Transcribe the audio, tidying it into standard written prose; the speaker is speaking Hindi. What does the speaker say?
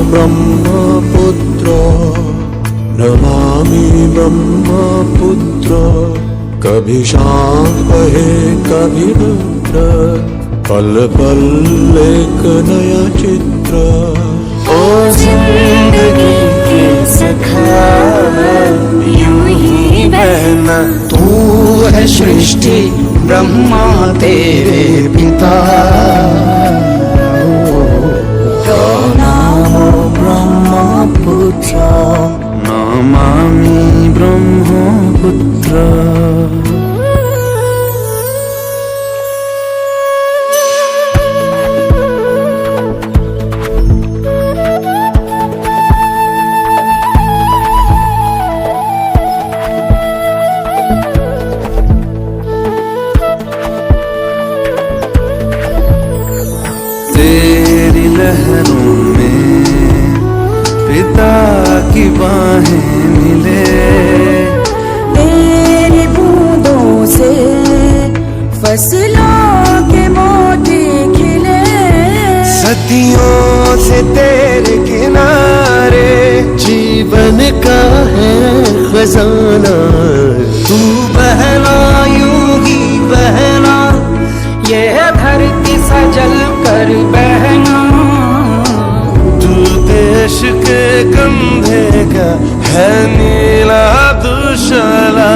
ब्रह्मपुत्र नमामि ब्रह्मपुत्र। कभी शांत बहे कभी रुद्र, पल पल एक नया चित्र। ओ जिंदगी के सखा यूं ही बहना, तू है सृष्टि ब्रह्मा तेरे पिता। नमो ब्रह्मपुत्र नमामि ब्रह्मपुत्र। तेरी लहरों में पिता की बाहें मिले, तेरी बूंदों से फसलों के मोती खिले। सदियों से तेरे किनारे जीवन का है खजाना। तू बहना यूं ही बहना, ये धरती सजल कर बहना। तू देश के कंधे का है नीला दुशाला।